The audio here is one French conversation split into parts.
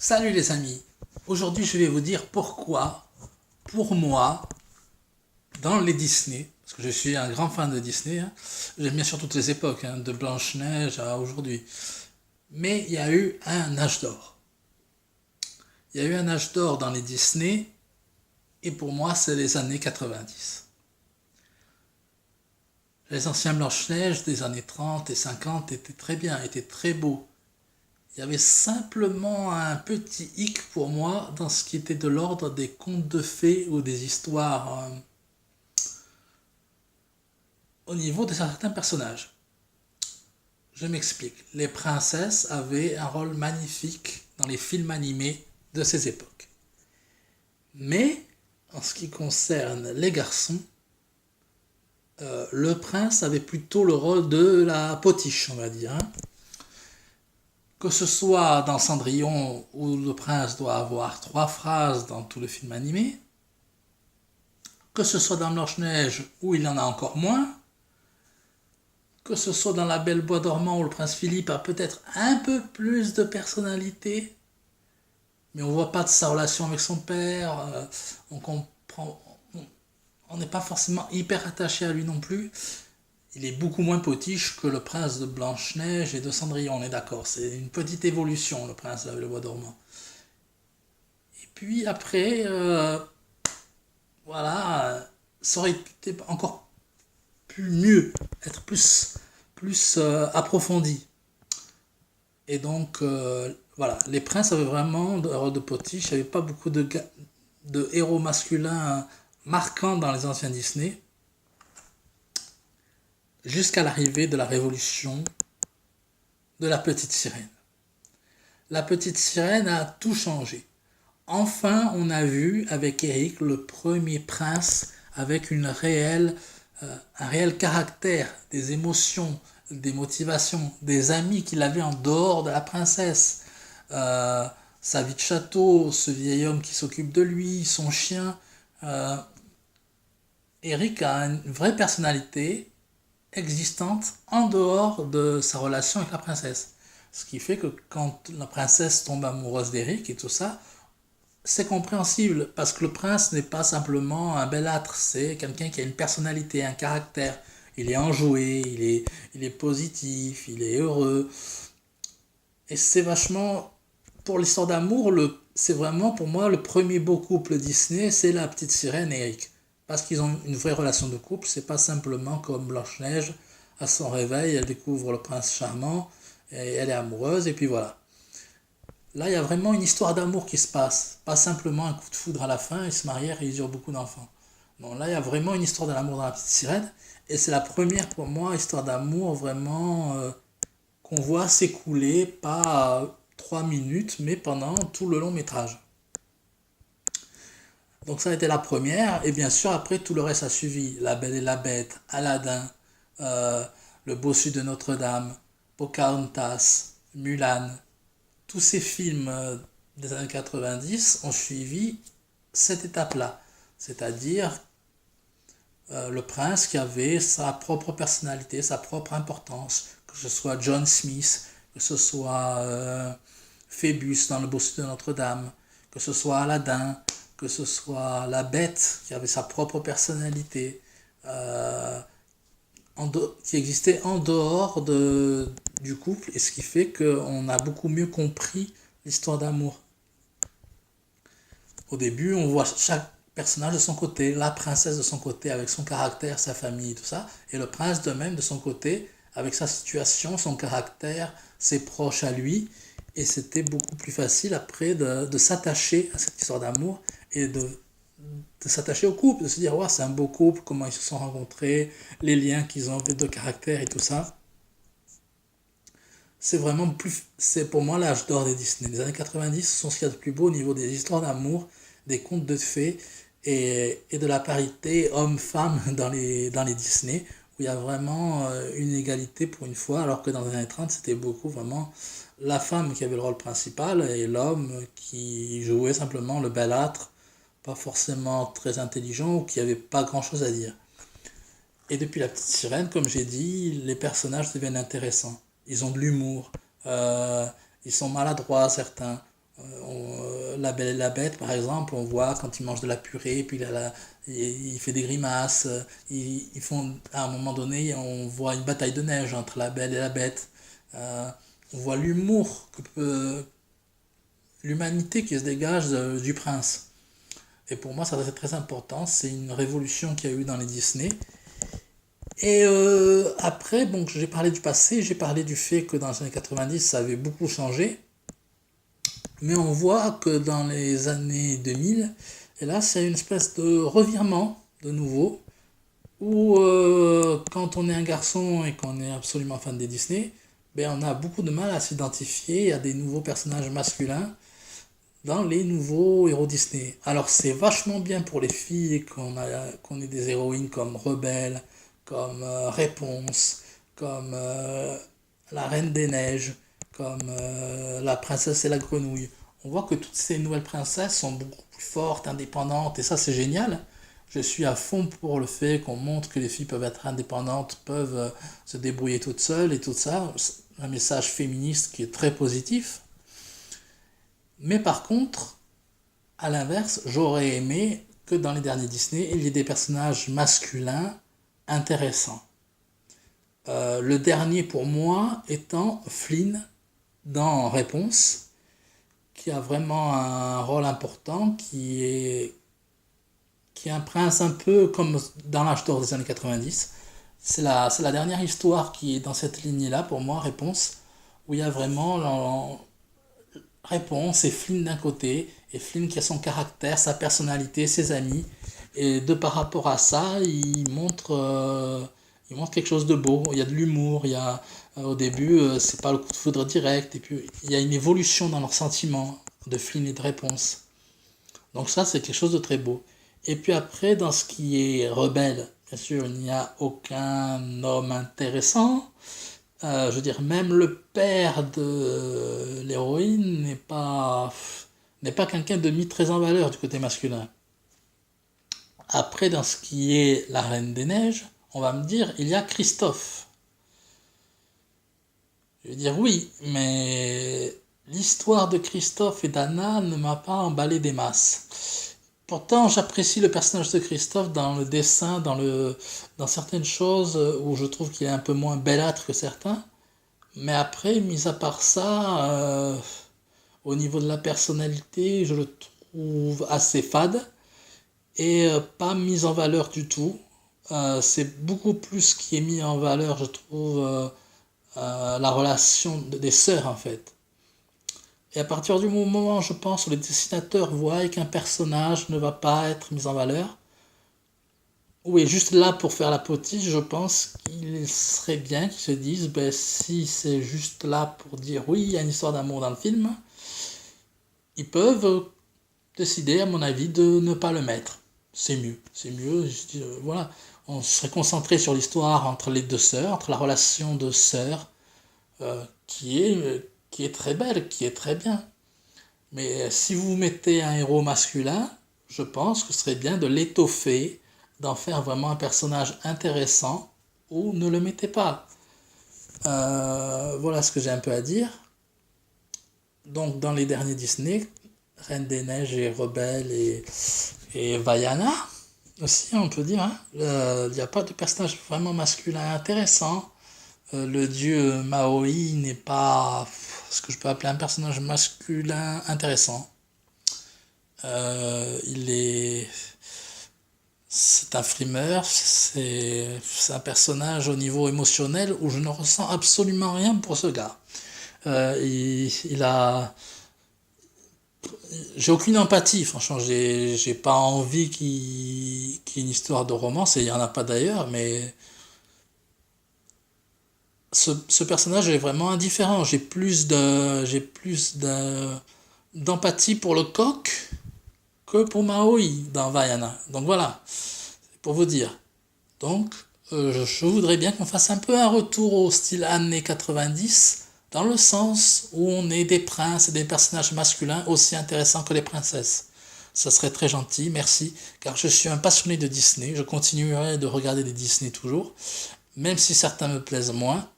Salut les amis, aujourd'hui je vais vous dire pourquoi, pour moi, dans les Disney, parce que je suis un grand fan de Disney, hein, j'aime bien sur toutes les époques, hein, de Blanche-Neige à aujourd'hui, mais il y a eu un âge d'or. Il y a eu un âge d'or dans les Disney, et pour moi c'est les années 90. Les anciens Blanche-Neige des années 30 et 50 étaient très bien, étaient très beaux. Il y avait simplement un petit hic pour moi dans ce qui était de l'ordre des contes de fées ou des histoires au niveau de certains personnages. Je m'explique. Les princesses avaient un rôle magnifique dans les films animés de ces époques. Mais en ce qui concerne les garçons, le prince avait plutôt le rôle de la potiche, on va dire, hein. Que ce soit dans Cendrillon où le prince doit avoir 3 phrases dans tout le film animé, que ce soit dans Blanche-Neige où il en a encore moins, que ce soit dans La Belle Bois dormant où le prince Philippe a peut-être un peu plus de personnalité, mais on voit pas de sa relation avec son père, on comprend, on n'est pas forcément hyper attaché à lui non plus. Il est beaucoup moins potiche que le prince de Blanche-Neige et de Cendrillon, on est d'accord. C'est une petite évolution, le prince de la Belle Bois dormant. Et puis après, voilà, ça aurait été encore plus mieux, être plus approfondi. Et donc, voilà, les princes avaient vraiment de rôle de potiche, il n'y avait pas beaucoup de héros masculins marquants dans les anciens Disney, jusqu'à l'arrivée de la révolution de la petite sirène. La petite sirène a tout changé. Enfin, on a vu avec Eric le premier prince avec un réel caractère, des émotions, des motivations, des amis qu'il avait en dehors de la princesse. Sa vie de château, ce vieil homme qui s'occupe de lui, son chien. Euh, Eric a une vraie personnalité existante en dehors de sa relation avec la princesse. Ce qui fait que quand la princesse tombe amoureuse d'Eric et tout ça, c'est compréhensible parce que le prince n'est pas simplement un belâtre, c'est quelqu'un qui a une personnalité, un caractère. Il est enjoué, il est positif, il est heureux. Et c'est vachement, pour l'histoire d'amour, c'est vraiment pour moi le premier beau couple Disney, c'est la petite sirène et Eric. Parce qu'ils ont une vraie relation de couple, c'est pas simplement comme Blanche-Neige, à son réveil, elle découvre le prince charmant, et elle est amoureuse, et puis voilà. Là, il y a vraiment une histoire d'amour qui se passe. Pas simplement un coup de foudre à la fin, ils se marièrent et ils eurent beaucoup d'enfants. Non, là, il y a vraiment une histoire d'amour dans la petite sirène. Et c'est la première pour moi, histoire d'amour vraiment qu'on voit s'écouler, pas 3 minutes, mais pendant tout le long métrage. Donc ça a été la première. Et bien sûr, après, tout le reste a suivi. La Belle et la Bête, Aladdin, euh, Le Bossu de Notre-Dame, Pocahontas, Mulan, tous ces films des années 90 ont suivi cette étape-là. C'est-à-dire le prince qui avait sa propre personnalité, sa propre importance, que ce soit John Smith, que ce soit Phébus dans le Bossu de Notre-Dame, que ce soit Aladdin, que ce soit la bête qui avait sa propre personnalité, euh, qui existait en dehors du couple, et ce qui fait qu'on a beaucoup mieux compris l'histoire d'amour. Au début, on voit chaque personnage de son côté, la princesse de son côté avec son caractère, sa famille, tout ça, et le prince de même de son côté avec sa situation, son caractère, ses proches à lui, et c'était beaucoup plus facile après de s'attacher à cette histoire d'amour et de s'attacher au couple, de se dire ouais, c'est un beau couple, comment ils se sont rencontrés, les liens qu'ils ont de caractère et tout ça. C'est pour moi l'âge d'or des Disney. Les années 90 sont ce qu'il y a de plus beau au niveau des histoires d'amour, des contes de fées et de la parité homme-femme dans les Disney, où il y a vraiment une égalité pour une fois, alors que dans les années 30 c'était beaucoup vraiment la femme qui avait le rôle principal et l'homme qui jouait simplement le belâtre, pas forcément très intelligent ou qui avait pas grand-chose à dire. Et depuis la petite sirène, comme j'ai dit, les personnages deviennent intéressants. Ils ont de l'humour, ils sont maladroits certains. La Belle et la Bête, par exemple, on voit quand il mange de la purée, puis il fait des grimaces. À un moment donné, on voit une bataille de neige entre la Belle et la Bête. Euh, on voit l'humour que peut, l'humanité qui se dégage du prince. Et pour moi, ça c'est très important. C'est une révolution qu'il y a eu dans les Disney. Et après, bon, j'ai parlé du passé, j'ai parlé du fait que dans les années 90, ça avait beaucoup changé. Mais on voit que dans les années 2000, et là, c'est une espèce de revirement de nouveau, où quand on est un garçon et qu'on est absolument fan des Disney, ben, on a beaucoup de mal à s'identifier à des nouveaux personnages masculins dans les nouveaux héros Disney. Alors c'est vachement bien pour les filles qu'on ait des héroïnes comme Rebelle, comme Réponse, comme la Reine des Neiges, comme la Princesse et la Grenouille. On voit que toutes ces nouvelles princesses sont beaucoup plus fortes, indépendantes, et ça c'est génial. Je suis à fond pour le fait qu'on montre que les filles peuvent être indépendantes, peuvent se débrouiller toutes seules et tout ça. Un message féministe qui est très positif. Mais par contre, à l'inverse, j'aurais aimé que dans les derniers Disney, il y ait des personnages masculins intéressants. Le dernier pour moi étant Flynn dans Réponse, qui a vraiment un rôle important, qui est un prince un peu comme dans l'âge d'or des années 90. C'est la dernière histoire qui est dans cette lignée-là, pour moi, Réponse, où il y a vraiment Réponse et Flynn d'un côté, et Flynn qui a son caractère, sa personnalité, ses amis, et par rapport à ça, il montre quelque chose de beau. Il y a de l'humour, au début, c'est pas le coup de foudre direct, et puis il y a une évolution dans leurs sentiments de Flynn et de Réponse. Donc ça, c'est quelque chose de très beau. Et puis après, dans ce qui est rebelle, bien sûr, il n'y a aucun homme intéressant. Je veux dire, même le père de l'héroïne n'est pas quelqu'un de mis très en valeur du côté masculin. Après, dans ce qui est la Reine des Neiges, on va me dire, il y a Christophe. Je vais dire oui, mais l'histoire de Christophe et d'Anna ne m'a pas emballé des masses. Pourtant, j'apprécie le personnage de Christophe dans le dessin, dans certaines choses où je trouve qu'il est un peu moins belâtre que certains. Mais après, mis à part ça, au niveau de la personnalité, je le trouve assez fade et pas mis en valeur du tout. C'est beaucoup plus ce qui est mis en valeur, je trouve, la relation des sœurs en fait. Et à partir du moment, je pense, où les dessinateurs voient qu'un personnage ne va pas être mis en valeur, ou est juste là pour faire la potiche, je pense qu'il serait bien qu'ils se disent, ben, si c'est juste là pour dire oui, il y a une histoire d'amour dans le film, ils peuvent décider, à mon avis, de ne pas le mettre. C'est mieux. C'est mieux. Voilà. On serait concentré sur l'histoire entre les deux sœurs, entre la relation de sœurs, qui est très belle, qui est très bien. Mais si vous mettez un héros masculin, je pense que ce serait bien de l'étoffer, d'en faire vraiment un personnage intéressant, ou ne le mettez pas. Voilà ce que j'ai un peu à dire. Donc dans les derniers Disney, Reine des Neiges et Rebelle et Vaiana aussi, on peut dire. Il n'y a pas de personnage vraiment masculin intéressant. Le dieu Maui n'est pas ce que je peux appeler un personnage masculin intéressant. C'est un frimeur, c'est un personnage au niveau émotionnel où je ne ressens absolument rien pour ce gars. Il a J'ai aucune empathie, franchement, j'ai pas envie qu'il y ait une histoire de romance, et il n'y en a pas d'ailleurs, mais ce personnage est vraiment indifférent. D'empathie pour le coq que pour Maui dans Vaiana. Donc voilà, pour vous dire. Donc, je voudrais bien qu'on fasse un peu un retour au style années 90, dans le sens où on est des princes et des personnages masculins aussi intéressants que les princesses. Ça serait très gentil, merci, car je suis un passionné de Disney, je continuerai de regarder des Disney toujours, même si certains me plaisent moins,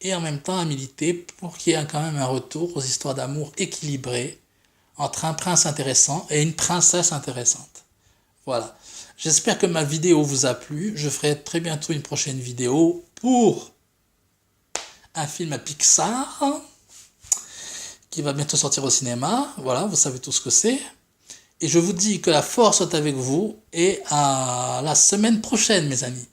et en même temps à militer pour qu'il y ait quand même un retour aux histoires d'amour équilibrées, entre un prince intéressant et une princesse intéressante. Voilà. J'espère que ma vidéo vous a plu. Je ferai très bientôt une prochaine vidéo pour un film à Pixar qui va bientôt sortir au cinéma. Voilà, vous savez tout ce que c'est. Et je vous dis que la force soit avec vous et à la semaine prochaine, mes amis.